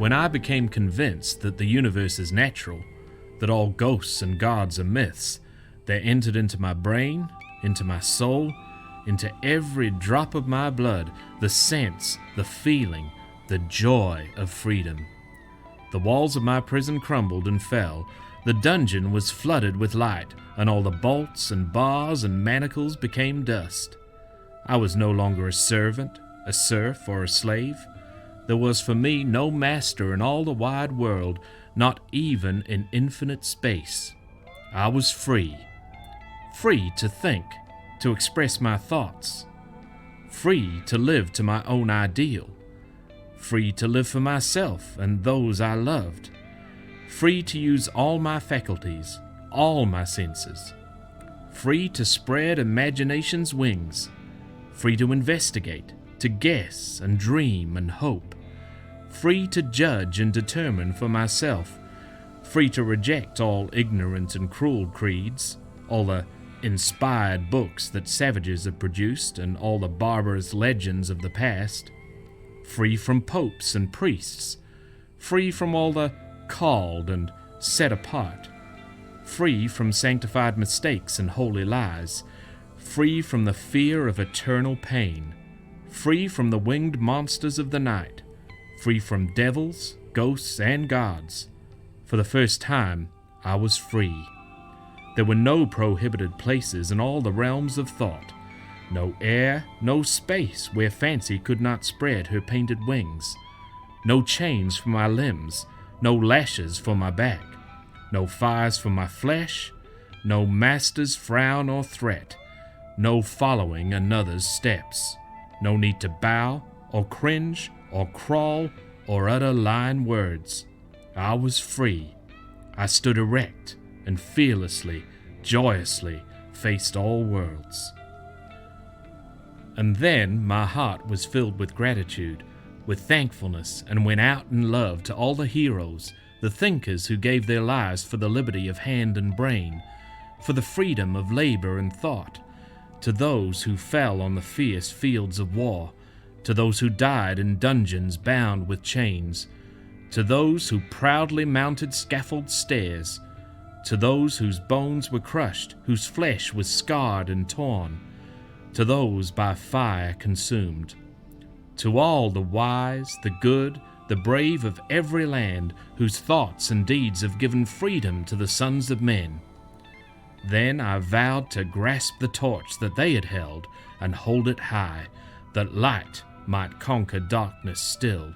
when I became convinced that the universe is natural, that all ghosts and gods are myths, there entered into my brain, into my soul, into every drop of my blood, the sense, the feeling, the joy of freedom. The walls of my prison crumbled and fell. The dungeon was flooded with light, and all the bolts and bars and manacles became dust. I was no longer a servant, a serf, or a slave. There was for me no master in all the wide world, not even in infinite space. I was free. Free to think, to express my thoughts. Free to live to my own ideal. Free to live for myself and those I loved. Free to use all my faculties, all my senses. Free to spread imagination's wings. Free to investigate, to guess and dream and hope. Free to judge and determine for myself. Free to reject all ignorant and cruel creeds, all the inspired books that savages have produced and all the barbarous legends of the past. Free from popes and priests. Free from all the called and set apart. Free from sanctified mistakes and holy lies. Free from the fear of eternal pain. Free from the winged monsters of the night. Free from devils, ghosts, and gods. For the first time, I was free. There were no prohibited places in all the realms of thought, no air, no space where fancy could not spread her painted wings, no chains for my limbs, no lashes for my back, no fires for my flesh, no master's frown or threat, no following another's steps, no need to bow or cringe or crawl or utter lying words. I was free. I stood erect and fearlessly, joyously faced all worlds. And then my heart was filled with gratitude, with thankfulness, and went out in love to all the heroes, the thinkers who gave their lives for the liberty of hand and brain, for the freedom of labor and thought, to those who fell on the fierce fields of war, to those who died in dungeons bound with chains, to those who proudly mounted scaffold stairs, to those whose bones were crushed, whose flesh was scarred and torn, to those by fire consumed, to all the wise, the good, the brave of every land, whose thoughts and deeds have given freedom to the sons of men. Then I vowed to grasp the torch that they had held and hold it high, that light might conquer darkness still.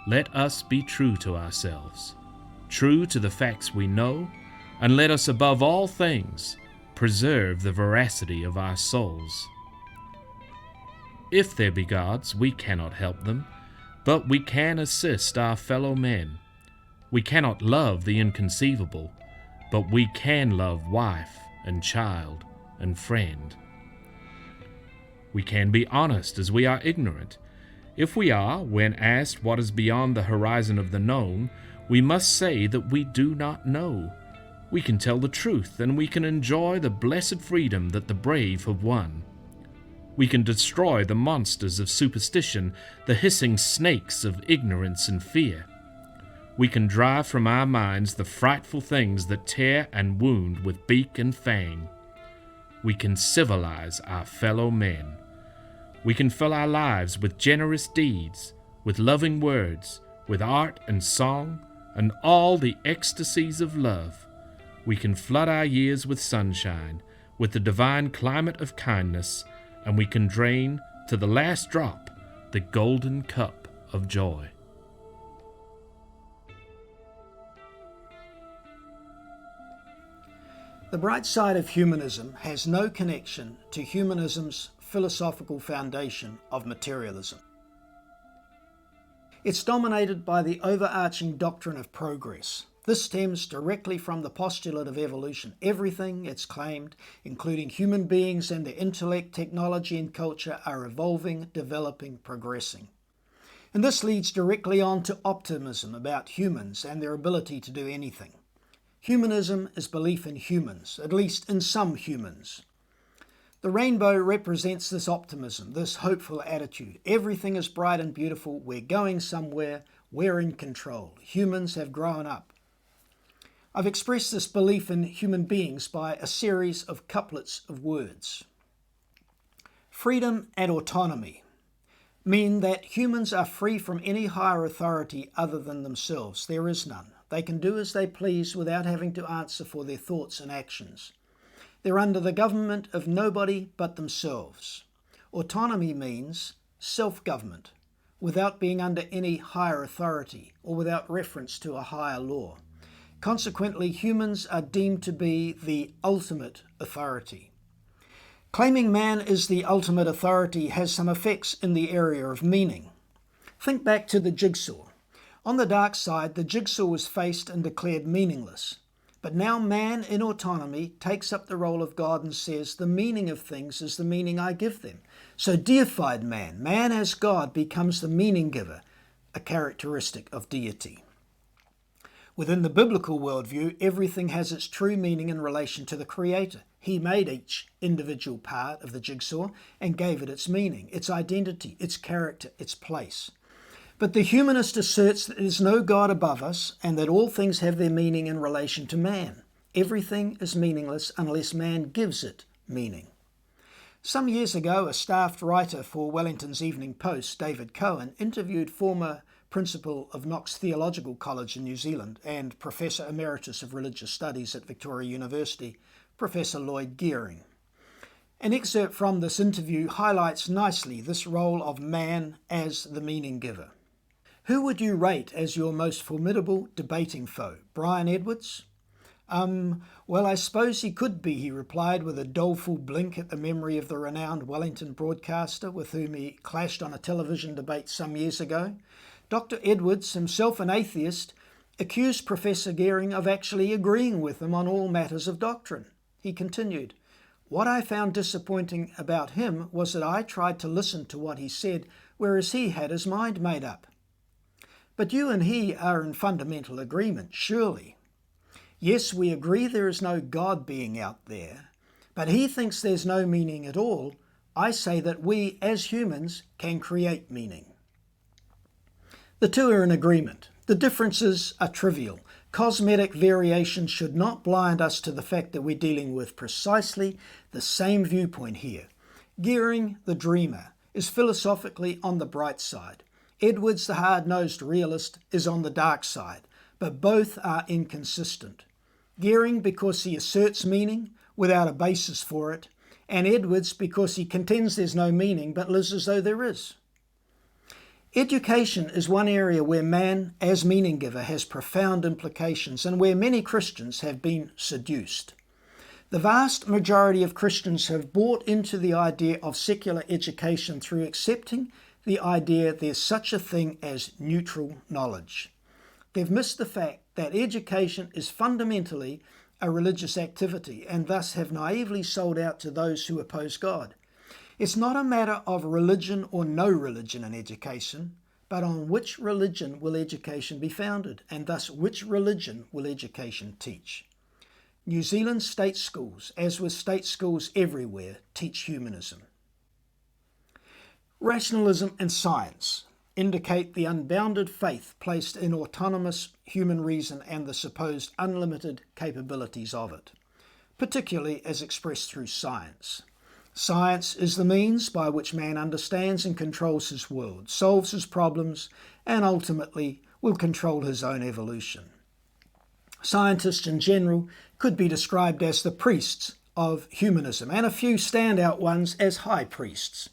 Let us be true to ourselves, true to the facts we know, and let us above all things preserve the veracity of our souls. If there be gods, we cannot help them, but we can assist our fellow men. We cannot love the inconceivable, but we can love wife and child and friend. We can be honest as we are ignorant. If we are, when asked what is beyond the horizon of the known, we must say that we do not know. We can tell the truth, and we can enjoy the blessed freedom that the brave have won. We can destroy the monsters of superstition, the hissing snakes of ignorance and fear. We can drive from our minds the frightful things that tear and wound with beak and fang. We can civilize our fellow men. We can fill our lives with generous deeds, with loving words, with art and song, and all the ecstasies of love. We can flood our years with sunshine, with the divine climate of kindness, and we can drain to the last drop the golden cup of joy. The bright side of humanism has no connection to humanism's philosophical foundation of materialism. It's dominated by the overarching doctrine of progress. This stems directly from the postulate of evolution. Everything, it's claimed, including human beings and their intellect, technology and culture, are evolving, developing, progressing. And this leads directly on to optimism about humans and their ability to do anything. Humanism is belief in humans, at least in some humans. The rainbow represents this optimism, this hopeful attitude. Everything is bright and beautiful. We're going somewhere. We're in control. Humans have grown up. I've expressed this belief in human beings by a series of couplets of words. Freedom and autonomy mean that humans are free from any higher authority other than themselves. There is none. They can do as they please without having to answer for their thoughts and actions. They're under the government of nobody but themselves. Autonomy means self-government, without being under any higher authority or without reference to a higher law. Consequently, humans are deemed to be the ultimate authority. Claiming man is the ultimate authority has some effects in the area of meaning. Think back to the jigsaw. On the dark side, the jigsaw was faced and declared meaningless. But now man in autonomy takes up the role of God and says, the meaning of things is the meaning I give them. So deified man as God, becomes the meaning giver, a characteristic of deity. Within the biblical worldview, everything has its true meaning in relation to the Creator. He made each individual part of the jigsaw and gave it its meaning, its identity, its character, its place. But the humanist asserts that there is no God above us and that all things have their meaning in relation to man. Everything is meaningless unless man gives it meaning. Some years ago, a staff writer for Wellington's Evening Post, David Cohen, interviewed former principal of Knox Theological College in New Zealand and Professor Emeritus of Religious Studies at Victoria University, Professor Lloyd Geering. An excerpt from this interview highlights nicely this role of man as the meaning giver. Who would you rate as your most formidable debating foe? Brian Edwards? Well, I suppose he could be, he replied with a doleful blink at the memory of the renowned Wellington broadcaster with whom he clashed on a television debate some years ago. Dr. Edwards, himself an atheist, accused Professor Geering of actually agreeing with him on all matters of doctrine. He continued, "What I found disappointing about him was that I tried to listen to what he said, whereas he had his mind made up." But you and he are in fundamental agreement, surely. Yes, we agree there is no God being out there, but he thinks there's no meaning at all. I say that we, as humans, can create meaning. The two are in agreement. The differences are trivial. Cosmetic variations should not blind us to the fact that we're dealing with precisely the same viewpoint here. Geering, the dreamer, is philosophically on the bright side. Edwards, the hard-nosed realist, is on the dark side, but both are inconsistent. Geering because he asserts meaning without a basis for it, and Edwards because he contends there's no meaning but lives as though there is. Education is one area where man, as meaning giver, has profound implications and where many Christians have been seduced. The vast majority of Christians have bought into the idea of secular education through accepting the idea there's such a thing as neutral knowledge. They've missed the fact that education is fundamentally a religious activity and thus have naively sold out to those who oppose God. It's not a matter of religion or no religion in education, but on which religion will education be founded, and thus which religion will education teach. New Zealand state schools, as with state schools everywhere, teach humanism. Rationalism and science indicate the unbounded faith placed in autonomous human reason and the supposed unlimited capabilities of it, particularly as expressed through science. Science is the means by which man understands and controls his world, solves his problems, and ultimately will control his own evolution. Scientists in general could be described as the priests of humanism, and a few standout ones as high priests.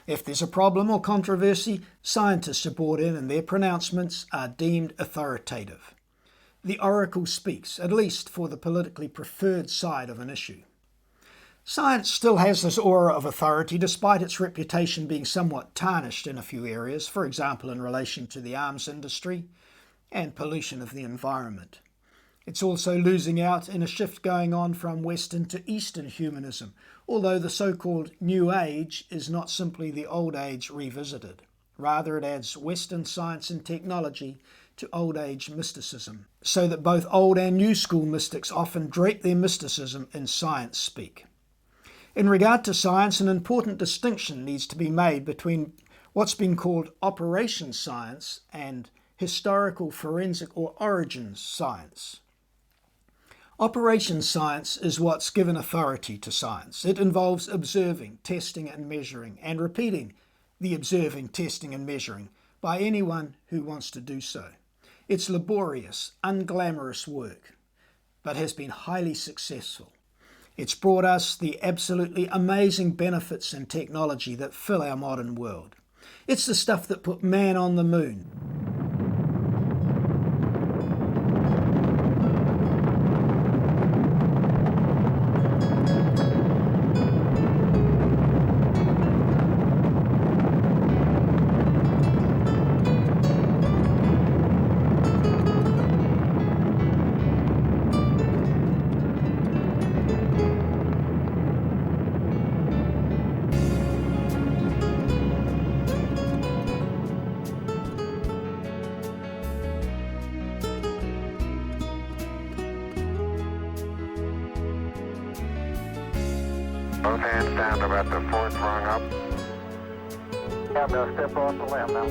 If there's a problem or controversy, scientists are brought in and their pronouncements are deemed authoritative. The oracle speaks, at least for the politically preferred side of an issue. Science still has this aura of authority despite its reputation being somewhat tarnished in a few areas, for example in relation to the arms industry and pollution of the environment. It's also losing out in a shift going on from Western to Eastern humanism, although the so-called New Age is not simply the Old Age revisited. Rather, it adds Western science and technology to Old Age mysticism, so that both Old and New School mystics often drape their mysticism in science speak. In regard to science, an important distinction needs to be made between what's been called operation science and historical, forensic, or origins science. Operation science is what's given authority to science. It involves observing, testing and measuring, and repeating the observing, testing and measuring by anyone who wants to do so. It's laborious, unglamorous work, but has been highly successful. It's brought us the absolutely amazing benefits and technology that fill our modern world. It's the stuff that put man on the moon. Both hands down to about the fourth rung up. I'm going to step off the limb now.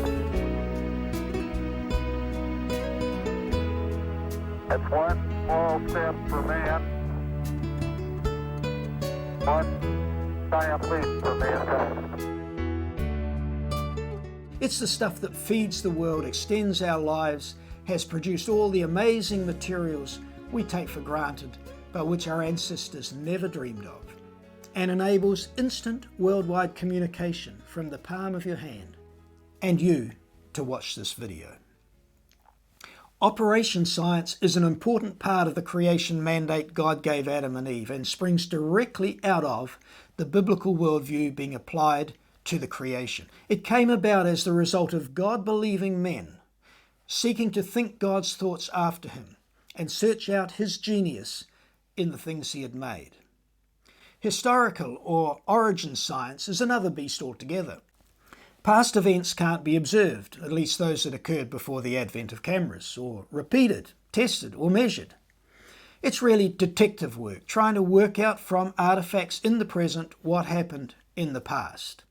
That's one small step for man, one giant leap for mankind. It's the stuff that feeds the world, extends our lives, has produced all the amazing materials we take for granted, but which our ancestors never dreamed of, and enables instant worldwide communication from the palm of your hand, and you to watch this video. Operation science is an important part of the creation mandate God gave Adam and Eve and springs directly out of the biblical worldview being applied to the creation. It came about as the result of God-believing men seeking to think God's thoughts after him and search out his genius in the things he had made. Historical or origin science is another beast altogether. Past events can't be observed, at least those that occurred before the advent of cameras, or repeated, tested, or measured. It's really detective work, trying to work out from artifacts in the present what happened in the past.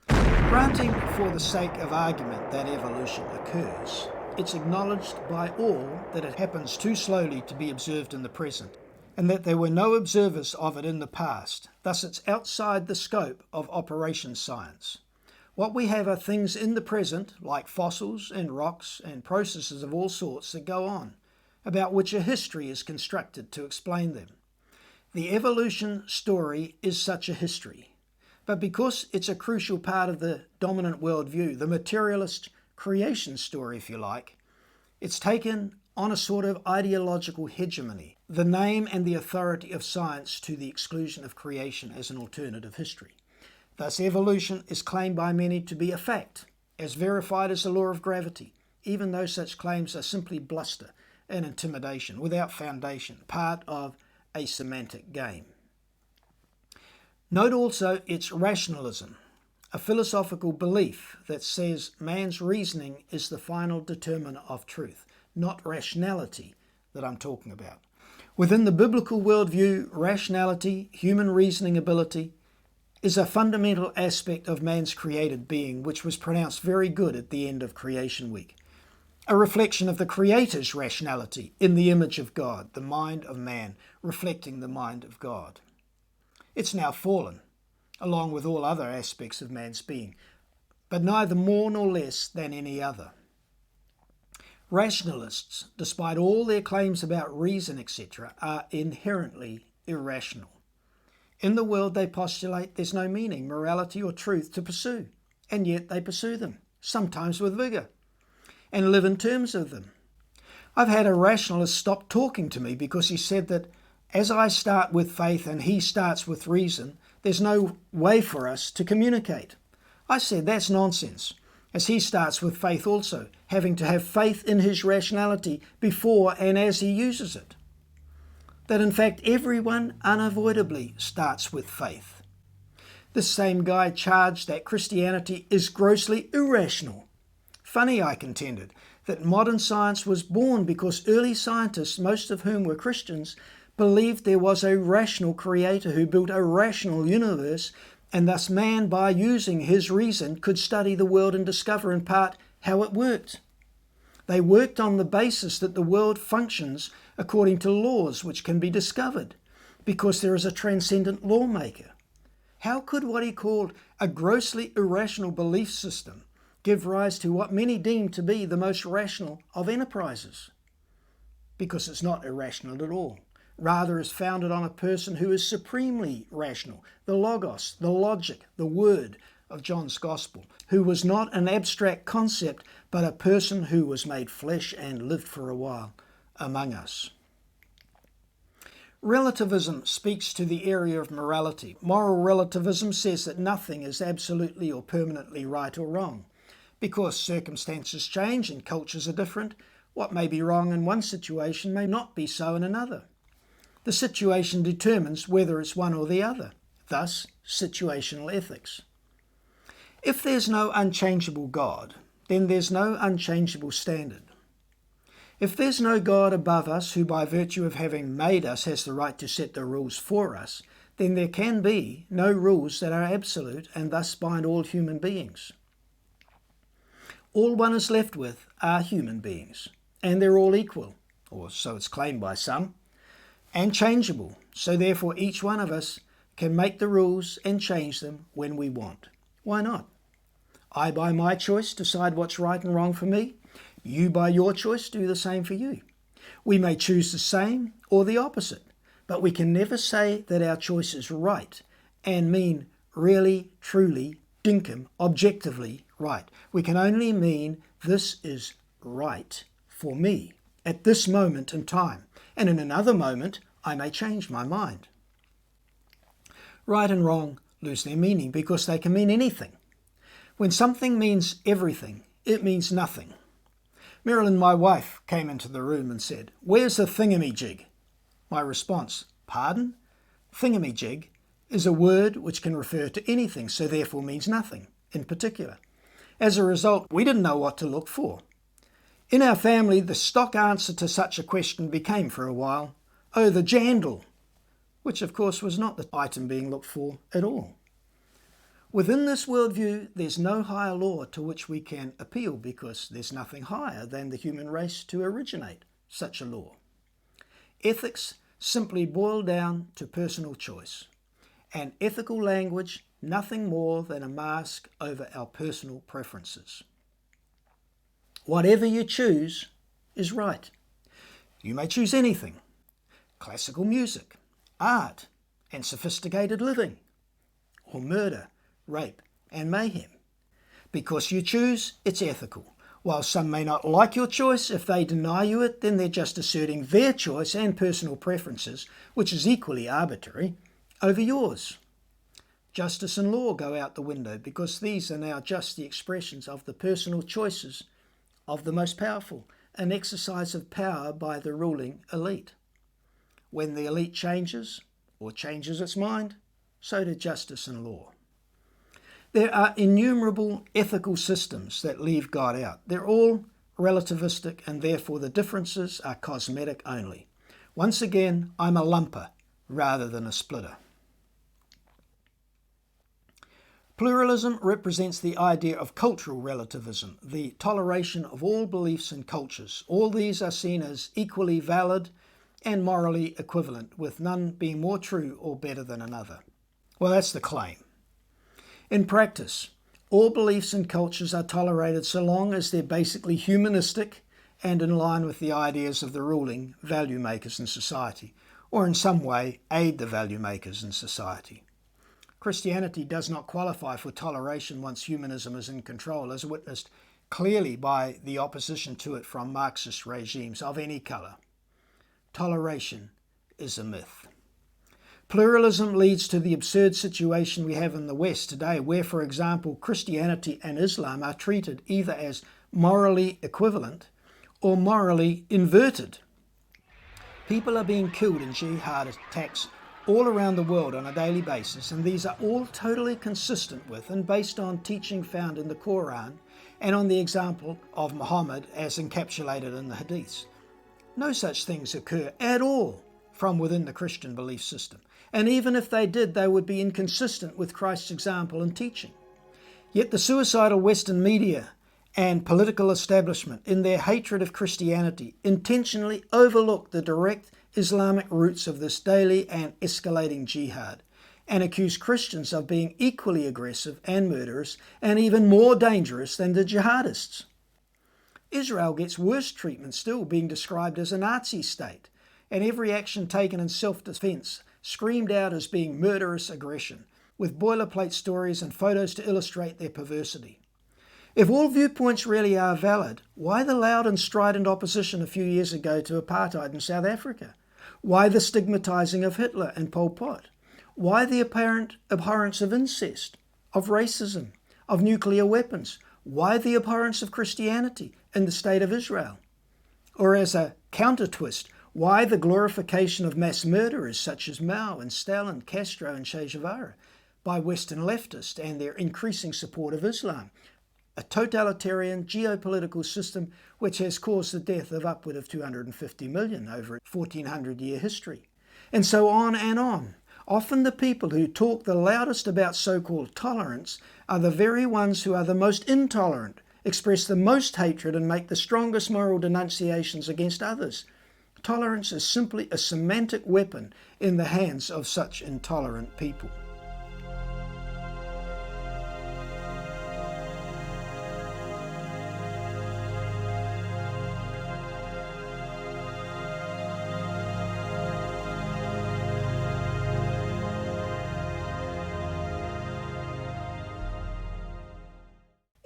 Granting for the sake of argument that evolution occurs, it's acknowledged by all that it happens too slowly to be observed in the present, and that there were no observers of it in the past. Thus it's outside the scope of operation science. What we have are things in the present, like fossils and rocks and processes of all sorts that go on, about which a history is constructed to explain them. The evolution story is such a history, but because it's a crucial part of the dominant worldview, the materialist creation story, if you like, it's taken on a sort of ideological hegemony, the name and the authority of science to the exclusion of creation as an alternative history. Thus, evolution is claimed by many to be a fact, as verified as the law of gravity, even though such claims are simply bluster and intimidation without foundation, part of a semantic game. Note also its rationalism, a philosophical belief that says man's reasoning is the final determiner of truth, not rationality that I'm talking about. Within the biblical worldview, rationality, human reasoning ability, is a fundamental aspect of man's created being, which was pronounced very good at the end of Creation Week. A reflection of the Creator's rationality in the image of God, the mind of man, reflecting the mind of God. It's now fallen, along with all other aspects of man's being, but neither more nor less than any other. Rationalists, despite all their claims about reason, etc., are inherently irrational. In the world they postulate there's no meaning, morality or truth to pursue, and yet they pursue them, sometimes with vigour, and live in terms of them. I've had a rationalist stop talking to me because he said that as I start with faith and he starts with reason, there's no way for us to communicate. I said that's nonsense, as he starts with faith also, having to have faith in his rationality before and as he uses it. That in fact everyone unavoidably starts with faith. This same guy charged that Christianity is grossly irrational. Funny, I contended, that modern science was born because early scientists, most of whom were Christians, believed there was a rational creator who built a rational universe, and thus man, by using his reason, could study the world and discover in part how it worked. They worked on the basis that the world functions according to laws which can be discovered, because there is a transcendent lawmaker. How could what he called a grossly irrational belief system give rise to what many deem to be the most rational of enterprises? Because it's not irrational at all. Rather is founded on a person who is supremely rational, the Logos, the logic, the word of John's Gospel, who was not an abstract concept, but a person who was made flesh and lived for a while among us. Relativism speaks to the area of morality. Moral relativism says that nothing is absolutely or permanently right or wrong. Because circumstances change and cultures are different, what may be wrong in one situation may not be so in another. The situation determines whether it's one or the other, thus situational ethics. If there's no unchangeable God, then there's no unchangeable standard. If there's no God above us who by virtue of having made us has the right to set the rules for us, then there can be no rules that are absolute and thus bind all human beings. All one is left with are human beings, and they're all equal, or so it's claimed by some, and changeable, so therefore each one of us can make the rules and change them when we want. Why not? I, by my choice, decide what's right and wrong for me. You, by your choice, do the same for you. We may choose the same or the opposite, but we can never say that our choice is right and mean really, truly, dinkum, objectively right. We can only mean this is right for me at this moment in time, and in another moment I may change my mind. Right and wrong lose their meaning because they can mean anything. When something means everything, it means nothing. Marilyn, my wife, came into the room and said, "Where's the thingamajig?" My response, "Pardon?" Thingamajig is a word which can refer to anything, so therefore means nothing in particular. As a result, we didn't know what to look for. In our family, the stock answer to such a question became for a while, "Oh, the jandal," which of course was not the item being looked for at all. Within this worldview, there's no higher law to which we can appeal because there's nothing higher than the human race to originate such a law. Ethics simply boil down to personal choice, and ethical language nothing more than a mask over our personal preferences. Whatever you choose is right. You may choose anything: classical music, art, and sophisticated living, or murder, rape, and mayhem. Because you choose, it's ethical. While some may not like your choice, if they deny you it, then they're just asserting their choice and personal preferences, which is equally arbitrary, over yours. Justice and law go out the window because these are now just the expressions of the personal choices of the most powerful, an exercise of power by the ruling elite. When the elite changes, or changes its mind, so do justice and law. There are innumerable ethical systems that leave God out. They're all relativistic, and therefore the differences are cosmetic only. Once again, I'm a lumper rather than a splitter. Pluralism represents the idea of cultural relativism, the toleration of all beliefs and cultures. All these are seen as equally valid and morally equivalent, with none being more true or better than another. Well, that's the claim. In practice, all beliefs and cultures are tolerated so long as they're basically humanistic and in line with the ideas of the ruling value makers in society, or in some way aid the value makers in society. Christianity does not qualify for toleration once humanism is in control, as witnessed clearly by the opposition to it from Marxist regimes of any colour. Toleration is a myth. Pluralism leads to the absurd situation we have in the West today, where, for example, Christianity and Islam are treated either as morally equivalent or morally inverted. People are being killed in jihad attacks all around the world on a daily basis, and these are all totally consistent with and based on teaching found in the Quran and on the example of Muhammad as encapsulated in the Hadiths. No such things occur at all from within the Christian belief system. And even if they did, they would be inconsistent with Christ's example and teaching. Yet the suicidal Western media and political establishment, in their hatred of Christianity, intentionally overlook the direct Islamic roots of this daily and escalating jihad, and accuse Christians of being equally aggressive and murderous and even more dangerous than the jihadists. Israel gets worse treatment still, being described as a Nazi state, and every action taken in self-defense screamed out as being murderous aggression, with boilerplate stories and photos to illustrate their perversity. If all viewpoints really are valid, why the loud and strident opposition a few years ago to apartheid in South Africa? Why the stigmatizing of Hitler and Pol Pot? Why the apparent abhorrence of incest, of racism, of nuclear weapons? Why the abhorrence of Christianity in the State of Israel? Or as a counter-twist, why the glorification of mass murderers such as Mao and Stalin, Castro and Che Guevara by Western leftists and their increasing support of Islam, a totalitarian geopolitical system which has caused the death of upward of 250 million over a 1400-year history? And so on and on. Often the people who talk the loudest about so-called tolerance are the very ones who are the most intolerant, express the most hatred and make the strongest moral denunciations against others. Tolerance is simply a semantic weapon in the hands of such intolerant people.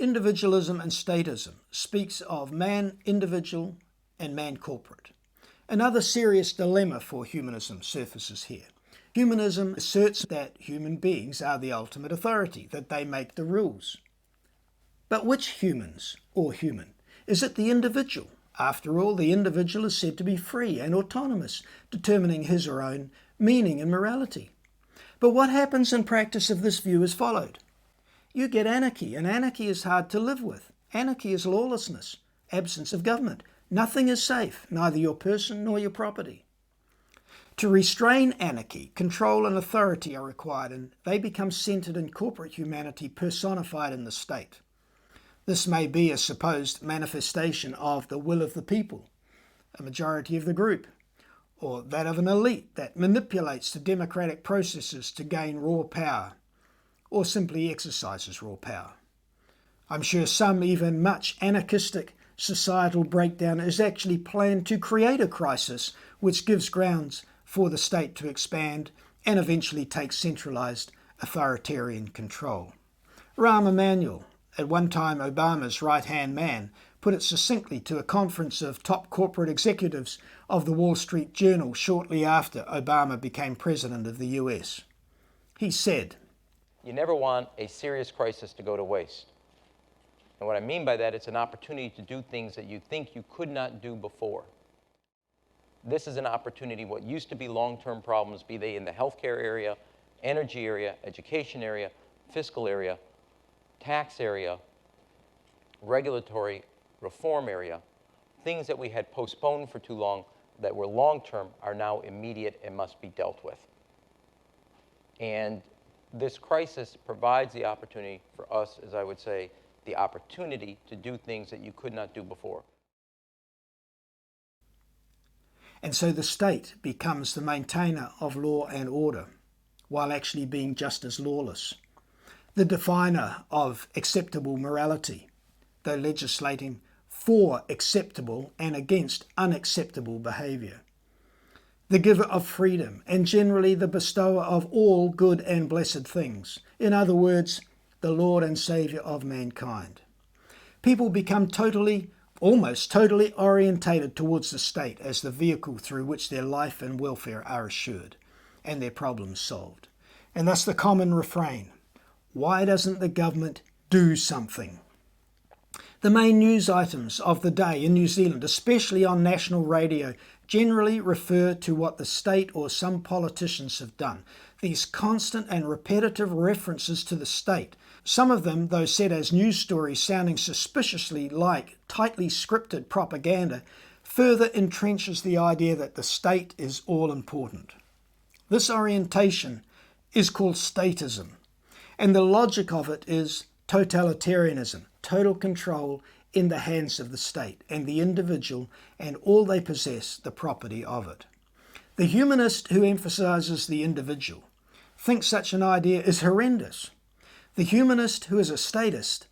Individualism and statism speaks of man individual and man corporate. Another serious dilemma for humanism surfaces here. Humanism asserts that human beings are the ultimate authority, that they make the rules. But which humans, or human? Is it the individual? After all, the individual is said to be free and autonomous, determining his or her own meaning and morality. But what happens in practice if this view is followed? You get anarchy, and anarchy is hard to live with. Anarchy is lawlessness, absence of government. Nothing is safe, neither your person nor your property. To restrain anarchy, control and authority are required, and they become centred in corporate humanity personified in the state. This may be a supposed manifestation of the will of the people, a majority of the group, or that of an elite that manipulates the democratic processes to gain raw power, or simply exercises raw power. I'm sure some even much anarchistic societal breakdown is actually planned to create a crisis which gives grounds for the state to expand and eventually take centralised authoritarian control. Rahm Emanuel, at one time Obama's right-hand man, put it succinctly to a conference of top corporate executives of the Wall Street Journal shortly after Obama became president of the US. He said, "You never want a serious crisis to go to waste. And what I mean by that, it's an opportunity to do things that you think you could not do before. This is an opportunity, what used to be long-term problems, be they in the healthcare area, energy area, education area, fiscal area, tax area, regulatory reform area, things that we had postponed for too long that were long-term are now immediate and must be dealt with. And this crisis provides the opportunity for us, as I would say, the opportunity to do things that you could not do before." And so the state becomes the maintainer of law and order, while actually being just as lawless, the definer of acceptable morality, though legislating for acceptable and against unacceptable behaviour, the giver of freedom, and generally the bestower of all good and blessed things. In other words, the Lord and Saviour of mankind. People become almost totally orientated towards the state as the vehicle through which their life and welfare are assured and their problems solved. And thus the common refrain, why doesn't the government do something? The main news items of the day in New Zealand, especially on national radio, generally refer to what the state or some politicians have done. These constant and repetitive references to the state, some of them, though said as news stories sounding suspiciously like tightly scripted propaganda, further entrenches the idea that the state is all important. This orientation is called statism, and the logic of it is totalitarianism, total control in the hands of the state and the individual and all they possess, the property of it. The humanist who emphasizes the individual thinks such an idea is horrendous. The humanist who is a statist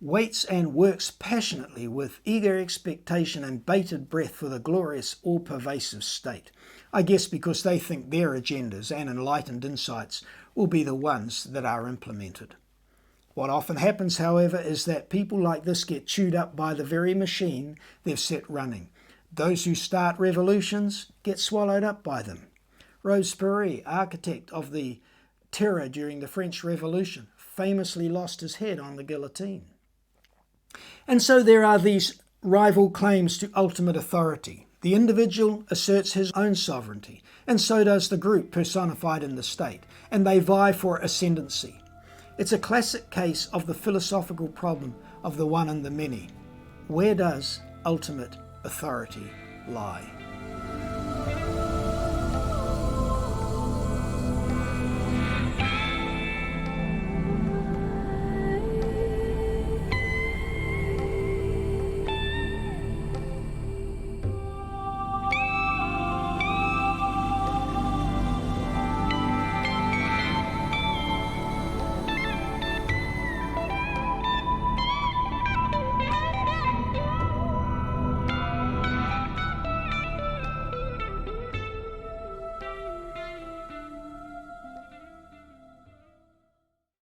waits and works passionately with eager expectation and bated breath for the glorious, all-pervasive state. I guess because they think their agendas and enlightened insights will be the ones that are implemented. What often happens, however, is that people like this get chewed up by the very machine they've set running. Those who start revolutions get swallowed up by them. Robespierre, architect of the terror during the French Revolution, famously lost his head on the guillotine. And so there are these rival claims to ultimate authority. The individual asserts his own sovereignty, and so does the group personified in the state, and they vie for ascendancy. It's a classic case of the philosophical problem of the one and the many. Where does ultimate authority lie?